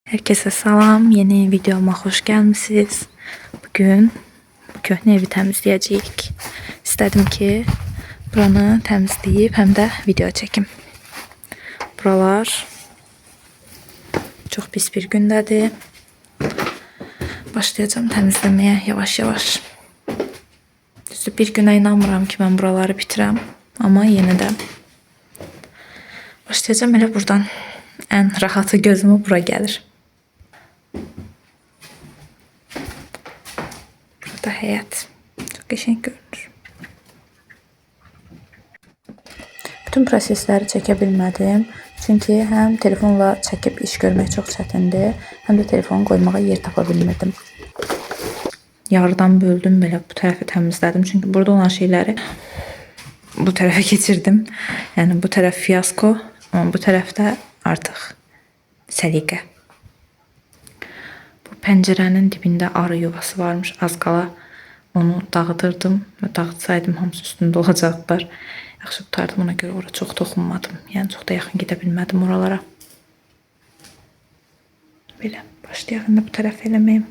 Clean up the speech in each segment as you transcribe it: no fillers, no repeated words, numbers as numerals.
Herkese salam, yeni videoma hoş gelmişsiniz. Bugün köhnə evi təmizləyəcəyik. İstədim ki, buranı təmizləyib həm də video çəkim. Buralar çox pis bir gündədir. Başlayacağım təmizləməyə yavaş-yavaş. Düzdür, bir günə inanmıram ki, mən buraları bitirəm. Amma yenə də başlayacağım elə buradan. Ən rahatı gözümə bura gəlir. Burada həyət. Çox qəşəng görünür. Bütün prosesləri çəkə bilmədim. Çünki həm telefonla çəkib iş görmək çox çətindir, həm də telefonu qoymağa yer tapa bilmirdim. Yarıdan böldüm, belə bu tərəfi təmizlədim. Çünki burada olan şeyləri bu tərəfə keçirdim. Yəni bu tərəf fiyasko, amma bu tərəfdə artıq səliqə. Bu pəncərənin dibində arı yuvası varmış. Az qala onu dağıdırdım və dağıtsaydım hamısı üstündə olacaqlar. Yaxşı tutardım, ona görə ora çox toxunmadım. Yəni çox da yaxın gedə bilmədim oralara. Belə başlayaq indi bu tərəf eləməyim.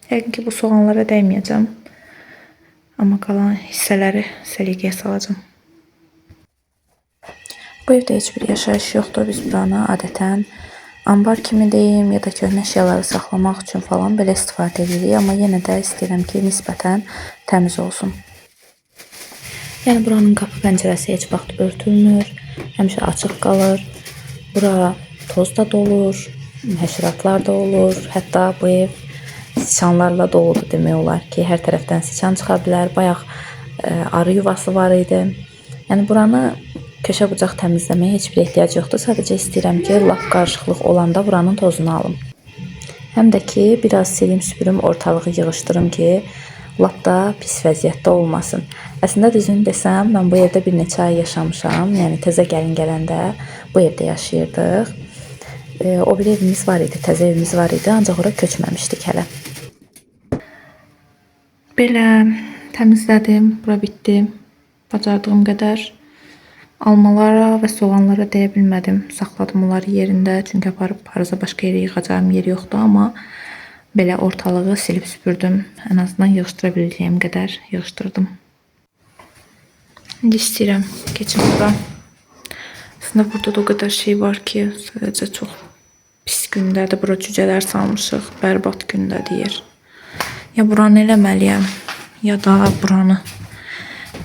Yəqin ki bu soğanlara dəyməyəcəm. Amma qalan hissələri səliqəyə salacağım. Bu evdə heç bir yaşayış yoxdur. Biz buranı adətən ambar kimi deyim ya da köhnə əşyaları saxlamaq üçün falan belə istifadə edirik. Amma yenə də istəyirəm ki, nisbətən təmiz olsun. Yəni buranın qapı pəncərəsi heç vaxt örtülmür. Həmişə açıq qalır. Bura toz da dolur, həşəratlar da olur. Hətta bu ev siçanlarla doludur demək olar ki, hər tərəfdən siçan çıxa bilər. Bayaq arı yuvası var idi. Yəni buranı köşə bucaq təmizləməyə heç bir ehtiyac yoxdur. Sadəcə istəyirəm ki, lap qarışıqlıq olanda buranın tozunu alım. Həm də ki, biraz silim süpürüm, ortalığı yığışdırım ki, lap da pis vəziyyətdə olmasın. Əslində düzünü desəm, mən bu evdə bir neçə ay yaşamışam. Yəni təzə gəlin gələndə bu evdə yaşayırdıq. O bir evimiz var idi, təzə evimiz var idi, ancaq ora köçməmişdik hələ. Belə təmizlədim, bura bitdi. Bacardığım qədər almalara və soğanlara dəyə bilmədim. Saxladım onları yerində, çünki aparıb harasa başqa yerə yığacağım yer yoxdur, amma belə ortalığı silib süpürdüm. Ən azından yığışdıra biləcəyim qədər yığışdırdım. İndi istəyirəm keçim bura. Aslında burada da o qədər şey var ki, sadəcə çox pis gündədir. Bura cücələr salmışıq, bərbad gündədir yer. Ya buranı eləməliyəm, ya da buranı.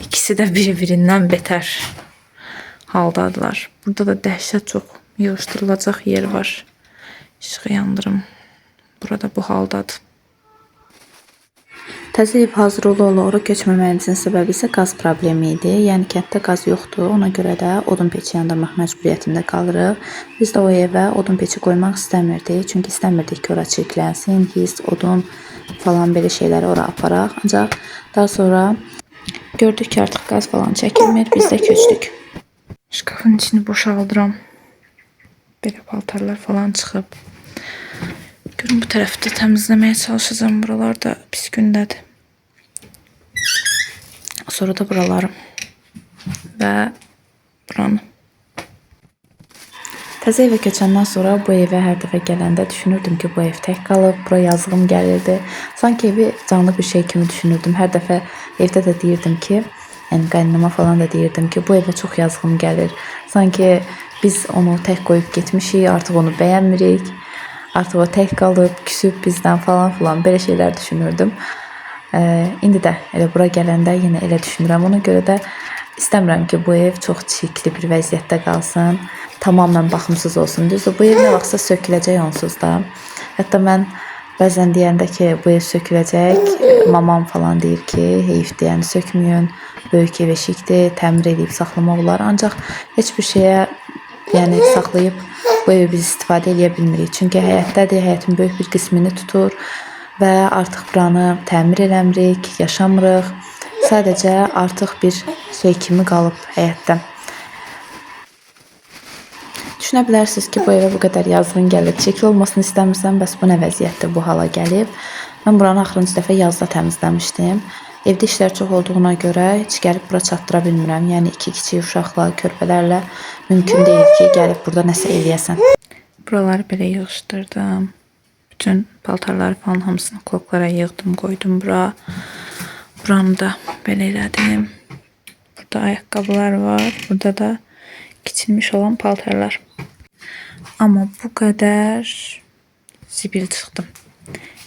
İkisi də bir-birindən betər haldadılar. Burada da dəhşət çox yığışdırılacaq yer var. İşığı yandırım. Burada bu haldadır. Təzə ev hazır ola ora köçməməyimizin səbəbi isə qaz problemi idi. Yəni kənddə qaz yoxdur. Ona görə də odun peçi yandırmaq məcburiyyətində qalırıq. Biz də o evə odun peçi qoymaq istəmirdik. Çünki istəmirdik ki, ora çirklənsin, his, odun falan belə şeyləri ora aparaq. Ancaq daha sonra gördük ki, artıq qaz falan çəkilmir. Biz də köçdük. Şkafın içini boşaldıram. Belə paltarlar falan çıxıb. Görün bu tərəfdə təmizləməyə çalışacağım. Buralar da pis gündədir. Sonra da buralarım və buranı. Təzə evə köçəndən sonra bu evə hər dəfə gələndə düşünürdüm ki, bu ev tək qalıb, bura yazığım gəlirdi. Sanki evi canlı bir şey kimi düşünürdüm. Hər dəfə evdə də deyirdim ki, yəni qaynanama falan da deyirdim ki, bu evə çox yazığım gəlir. Sanki biz onu tək qoyub getmişik, artıq onu bəyənmirik. Artıq o tək qalıb, küsüb bizdən falan filan belə şeylər düşünürdüm. İndi də elə bura gələndə yenə elə düşünürəm. Ona görə də istəmirəm ki, bu ev çox çirkli bir vəziyyətdə qalsın. Tamamən baxımsız olsun. Düzdür, bu ev nə vaxtsa söküləcək onsuz da. Hətta mən bəzən deyəndə ki, bu ev söküləcək, mamam falan deyir ki, heyfdir, yəni sökməyin, böyük ev eşikdir, təmir edib saxlamaq olar. Ancaq heç bir şeyə yəni saxlayıb bu evi biz istifadə edə bilmirik. Çünki həyətdədir, həyətin böyük bir qismini tutur və artıq buranı təmir eləmirik, yaşamırıq. Sadəcə artıq bir şey kimi qalıb həyətdə. Düşünə bilərsiniz ki, bu evə bu qədər yazığın gəlir. Çirkli olmasını istəmirsən, bəs bu nə vəziyyətdir, bu hala gəlib. Mən buranı axırıncı dəfə yazda təmizləmişdim. Evdə işlər çox olduğuna görə heç gəlib bura çatdıra bilmirəm. Yəni iki kiçik uşaqla, körpələrlə mümkün deyil ki, gəlib burada nəsə eləyəsən. Buraları belə yığışdırdım. Bütün paltarları falan hamısını kloklara yığdım, koydum bura. Buramı da belə elədim. Burada ayakkabılar var. Burada da keçilmiş olan paltarlar. Ama bu kadar zibil çıxdım.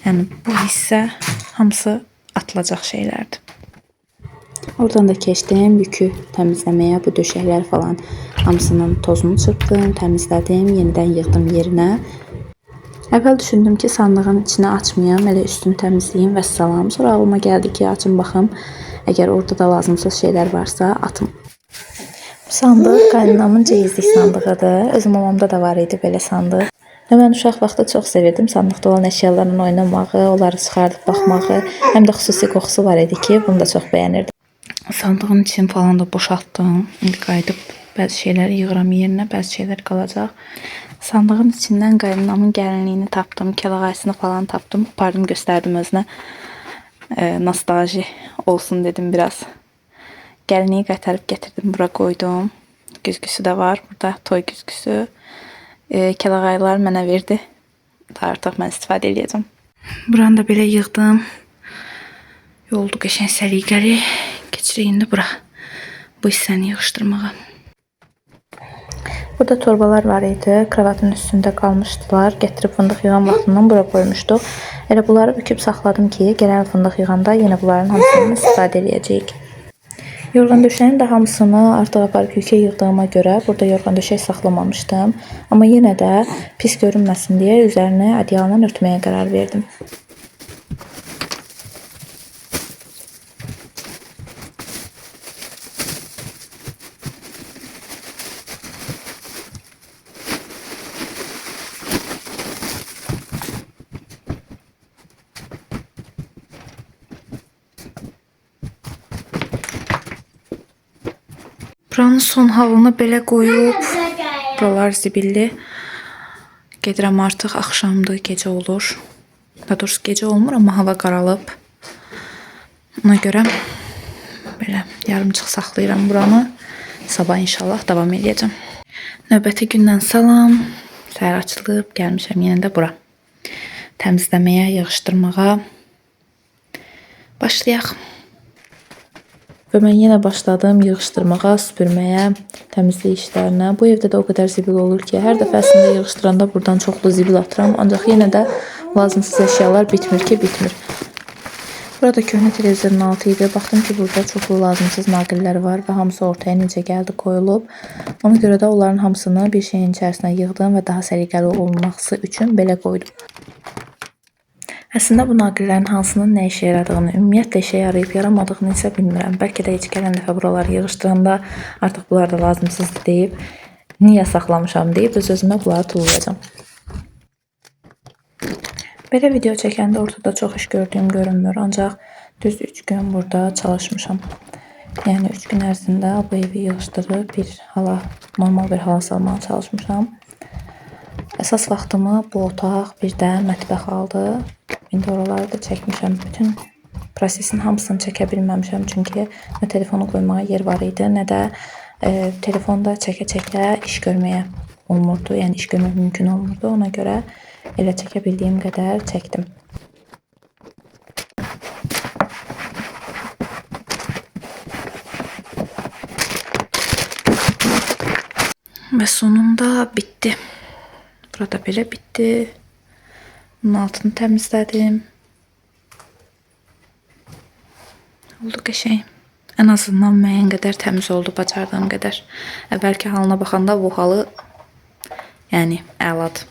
Yəni bu hissə hamısı atılacaq şeylərdir. Oradan da keçdim yükü təmizləməyə. Bu döşəklər falan hamısının tozunu çırpdım, təmizlədim, yenidən yığdım yerinə. Əvvəl düşündüm ki, sandığın içini açmayım, elə üstünü təmizləyim və salam. Sonra ağlıma gəldi ki, açım baxım, əgər orada da lazımsız şeylər varsa atım. Bu sandıq qaynanamın ceyizlik sandığıdır. Özüm mamamda da var idi belə sandıq. Və mən uşaq vaxtı çox sevirdim sandıqda olan əşyalarla oynamağı, onları çıxardıb baxmağı. Həm də xüsusi qoxusu var idi ki, bunu da çox bəyənirdim. Sandığın içini falan da boşaltdım. İndi qayıdıb bəzi şeyləri yığıram yerinə, bəzi şeylər qalacaq. Sandığın içindən qaynanamın gəlinliyini tapdım, kəlağaysını falan tapdım. Apardım, göstərdim özünə. Nostalji olsun dedim biraz. Gəlinliyi qaytarıb gətirdim, bura qoydum. Güzgüsü də var burada, toy güzgüsü. Kəlağaylar mənə verdi. Artıq mən istifadə edəcəm. Buranı da belə yığdım. Yoldu qəşəng səliqəli. Keçirik indi bura. Bu hissəni yığışdırmağa. Burada torbalar var idi. Kravatın üstündə qalmışdılar. Gətirib fındıq yığan vaxtından bura qoymuşduq. Elə bunları büküb saxladım ki, gələn fındıq yığanda yenə bunların hamısını istifadə edəcəyik. Yorğan döşəyin də hamısını artıq aparıb yükə yığdığıma görə burada yorğan döşək saxlamamışdım. Amma yenə də pis görünməsin deyə üzərini ədyalından örtməyə qərar verdim. Buranın son halını belə qoyub, buralar zibilli. Gedirəm artıq, axşamdır, gecə olur. Daha doğrusu gecə olmur, amma hava qaralıb. Ona görə belə yarımçıq saxlayıram buranı. Sabah inşallah davam edəcəm. Növbəti gündən salam. Səhər açılıb, gəlmişəm yenə də bura. Təmizləməyə, yığışdırmağa. Başlayaq. Və mən yenə başladım yığışdırmağa, süpürməyə, təmizlik işlərinə. Bu evdə də o qədər zibil olur ki, hər dəfəsində yığışdıranda buradan çoxlu zibil atıram. Ancaq yenə də lazımsız əşyalar bitmir ki, bitmir. Burada köhnə televizorun altı idi. Baxdım ki, burada çoxlu lazımsız naqillər var və hamısı ortaya necə gəldi qoyulub. Ona görə də onların hamısını bir şeyin içərisinə yığdım və daha səliqəli olması üçün belə qoydum. Əslində bu naqillərin hansının nə işə yaradığını, ümumiyyətlə işə yarayıb yaramadığını isə bilmirəm. Bəlkə də heç gələn dəfə buraları yığışdıranda artıq bunlar da lazımsızdır deyib, niyə saxlamışam deyib öz-özümə bunları tullayacağam. Belə video çəkəndə ortada çox iş gördüyüm görünmür, ancaq düz 3 gün burada çalışmışam. Yəni 3 gün ərzində bu evi yığışdırıb normal bir hala salmağa çalışmışam. Əsas vaxtımı bu otaq, bir də mətbəx aldı. İndi oraları da çəkmişəm. Bütün prosesin hamısını çəkə bilməmişəm. Çünki nə telefonu qoymağa yer var idi, nə də telefonda çəkə-çəkə iş görməyə olmurdu. Yəni iş görmək mümkün olmurdu. Ona görə elə çəkə bildiyim qədər çəkdim. Və sonunda bitdi. Burada belə bitdi. Bunun altını təmizlədim. Oldu qəşəng. Ən azından müəyyən qədər təmiz oldu, bacardığım qədər. Əvvəlki halına baxanda bu halı yəni əladır.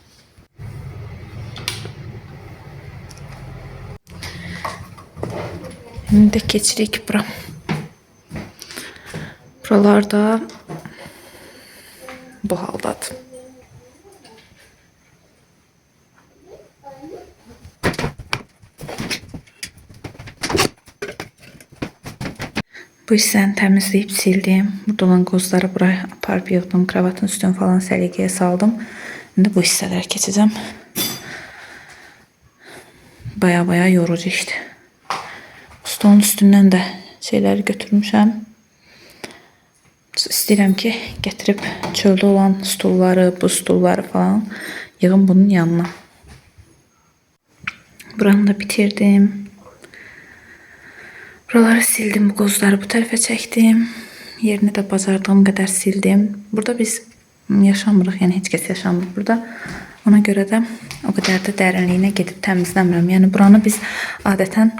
İndi də keçirik bura. Buralarda bu haldadır. Bu hissəni təmizləyib sildim. Burada olan qozları buraya aparıb yığdım. Kravatın üstünü falan səliqəyə saldım. İndi bu hissələrə keçəcəm. Baya yorucu işdir. Stolun üstündən də şeyləri götürmüşəm. İstəyirəm ki, gətirib çöldə olan stulları, bu stulları falan yığım bunun yanına. Buranı da bitirdim. Buraları sildim. Bu qozları bu tərəfə çəkdim. Yerini də bacardığım qədər sildim. Burada biz yaşamırıq. Yəni heç kəs yaşamır burada. Ona görə də o qədər də dərinliyinə gedib təmizləmirəm. Yəni buranı biz adətən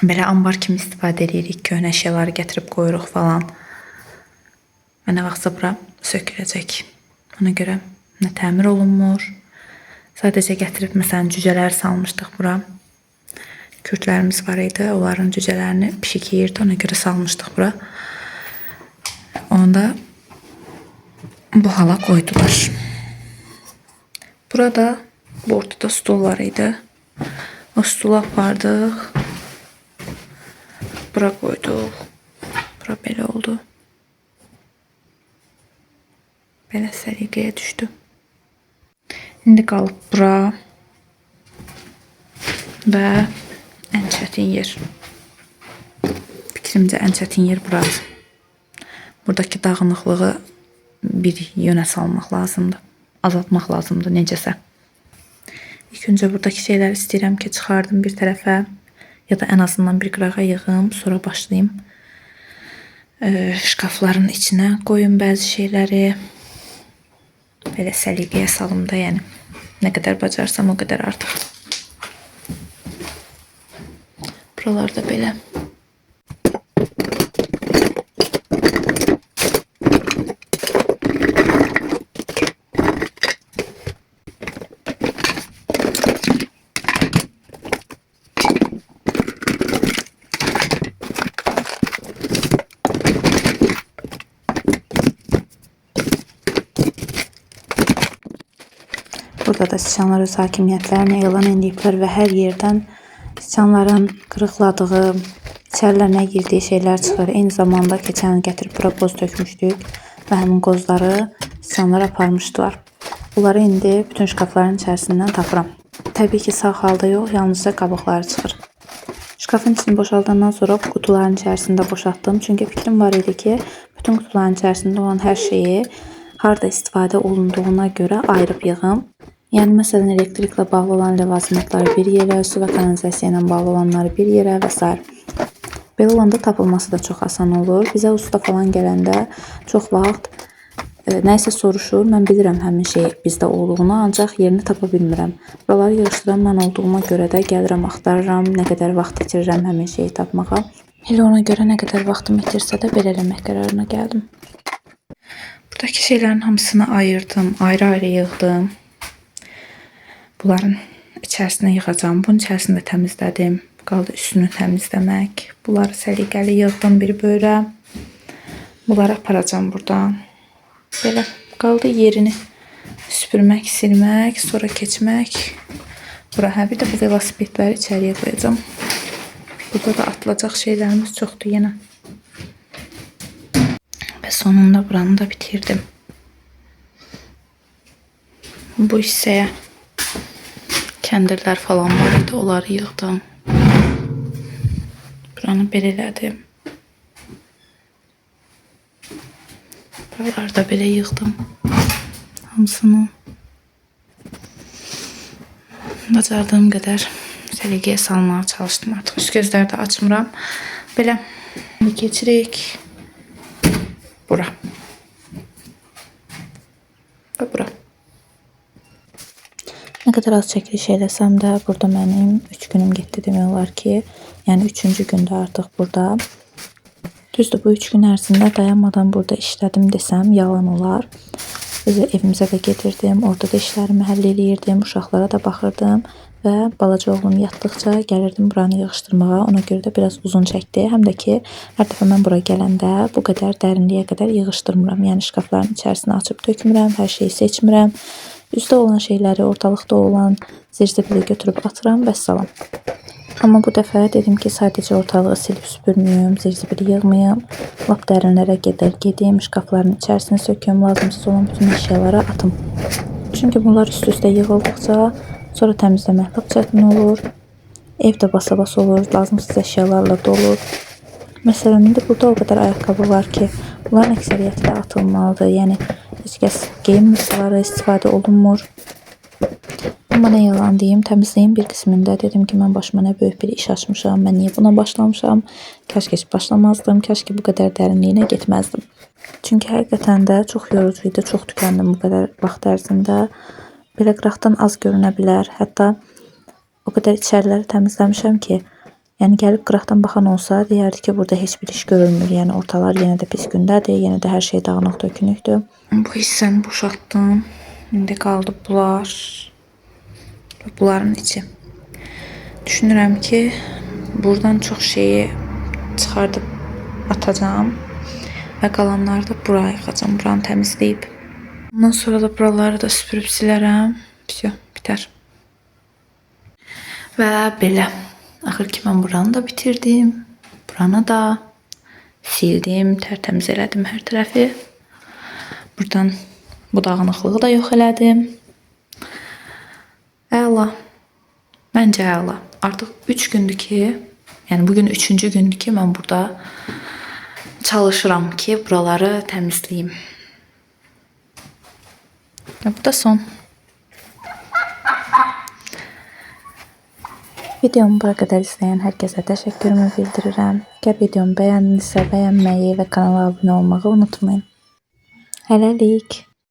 belə ambar kimi istifadə edirik. Köhnə əşyaları gətirib qoyuruq falan. Və nə vaxtsa bura söküləcək. Ona görə nə təmir olunmur. Sadəcə gətirib məsələn cücələr salmışdıq bura. Kürdlərimiz var idi. Onların cücələrini pişik yeyirdi. Ona görə salmışdıq bura. Onda bu hala qoydular. Burada bu ortada stul var idi. O stulu apardıq. Bura qoyduq. Bura belə oldu. Belə səliqəyə düşdü. İndi qalıb bura. Və ən çətin yer. Fikrimcə ən çətin yer buradır. Buradakı dağınıqlığı bir yönə salmaq lazımdır. Azaltmaq lazımdır necəsə. İlk öncə buradakı şeyləri istəyirəm ki, çıxardım bir tərəfə. Ya da ən azından bir qırağa yığım. Sonra başlayayım. Şkafların içinə qoyun bəzi şeyləri. Belə səliqəyə salım da, yəni. Nə qədər bacarsam o qədər artıq. Buralarda belə. Burada da siçanlar öz hakimiyyətlərini elan ediblər və hər yerdən siçanların qırıqladığı, içərilərinə girdiyi şeylər çıxır. Eyni zamanda keçən gətirib bura qoz tökmüşdük və həmin qozları siçanlar aparmışdılar. Bunları indi bütün şkafların içərisindən tapıram. Təbii ki, sağ halda yox, yalnızca qabıqları çıxır. Şkafın içini boşaldandan sonra bu qutuların içərisində boşaltdım. Çünki fikrim var idi ki, bütün qutuların içərisində olan hər şeyi harda istifadə olunduğuna görə ayırıb yığım. Yəni, məsələn, elektriklə bağlı olan ləvazimatları bir yerə, su və kanalizasiya ilə bağlı olanları bir yerə və s. Belə olanda tapılması da çox asan olur. Bizə usta falan gələndə çox vaxt nəysə soruşur. Mən bilirəm həmin şey bizdə olduğunu, ancaq yerini tapa bilmirəm. Buraları yığışdıran mən olduğuma görə də gəlirəm, axtarıram, nə qədər vaxt itirirəm həmin şeyi tapmağa. Elə ona görə nə qədər vaxtım itirsə də belə eləmək qərarına gəldim. Buradakı şeylərin hamısını ayırdım, ayrı-ayrı yığdım. Bunların içərisinə yığacağım. Bunun içərisində təmizlədim. Qaldı üstünü təmizləmək. Bunları səliqəli yığdım bir böyrə. Bunları aparacağım buradan. Belə qaldı yerini süpürmək, silmək, sonra keçmək. Bura bir də bu velosipedləri içəriyə qoyacağım. Burada da atılacaq şeylərimiz çoxdur yenə. Və sonunda buranı da bitirdim. Bu hissəyə kəndirlər falan var idi, onları yığdım. Buranı belə elədim. Buraları da belə yığdım. Hamısını. Bacardığım qədər səliqəyə salmağa çalışdım artıq. Üst gözləri də açmıram. Belə keçirik. Bura. Və bura. Nə qədər az çəkiliş eləsəm də burada mənim 3 günüm getdi demək olar ki, yəni 3-cü gündə artıq burada. Düzdür, bu 3 gün ərzində dayanmadan burada işlədim desəm yalan olar. Evimizə də gedirdim, orada da işlərimi həll eləyirdim, uşaqlara da baxırdım və balaca oğlum yatdıqca gəlirdim buranı yığışdırmağa. Ona görə də biraz uzun çəkdi. Həm də ki, hər dəfə mən bura gələndə bu qədər dərinliyə qədər yığışdırmıram. Yəni şkafların içərisini açıb tökmürəm, hər şeyi seçmirəm. Üstdə olan şeyləri, ortalıqda olan zirzibili götürüb atıram və salam. Amma bu dəfə dedim ki, sadəcə ortalığı silib süpürməyim, zirzibili yığmayım. Lap dərinlərə gedim, şkafların içərisini söküm, lazımsız olan bütün əşyaları atım. Çünki bunlar üst-üstə yığıldıqca sonra təmizləmək lap çətin olur. Ev də basa-bas olur, lazımsız əşyalarla dolur. Məsələn, indi burada o qədər ayaqqabı var ki, Bunların əksəriyyəti də atılmalıdır. Yəni heç kəs geyinmir, bunlara istifadə olunmur. Amma nə yalan deyim, təmizliyin bir qismində dedim ki, mən başıma nə böyük bir iş açmışam, mən niyə buna başlamışam, kaş ki başlamazdım, kaş ki bu qədər dərinliyinə getməzdim. Çünki həqiqətən də çox yorucu idi, çox tükəndim bu qədər vaxt ərzində. Belə qıraqdan az görünə bilər, hətta o qədər içəriləri təmizləmişəm ki, yəni gəlib qıraqdan baxan olsa, deyərdi ki, burada heç bir iş görülmür, yəni ortalar yenə də pis gündədir, yenə də hər şey dağınıq dökünükdür. Bu hissəni boşaltdım, indi qaldı bunlar. Bunların içi. Düşünürəm ki, buradan çox şeyi çıxardıb atacağım və qalanları da buraya yıxacağım, buranı təmizləyib. Ondan sonra da buraları da süpürüb silərəm. Bitər. Və belə. Axır ki, mən buranı da bitirdim. Buranı da sildim, tərtəmiz elədim hər tərəfi. Buradan bu dağınıqlığı da yox elədim. Əla. Məncə əla. Artıq 3 gündür ki, yəni bugün 3-cü gündür ki, mən burada çalışıram ki, buraları təmizləyim. Bu da son. Videomu bura qədər izləyən hər kəsə təşəkkürümü bildirirəm. Əgər videomu bəyəndinizsə, bəyənməyi və kanala abunə olmağı unutmayın. Hələlik.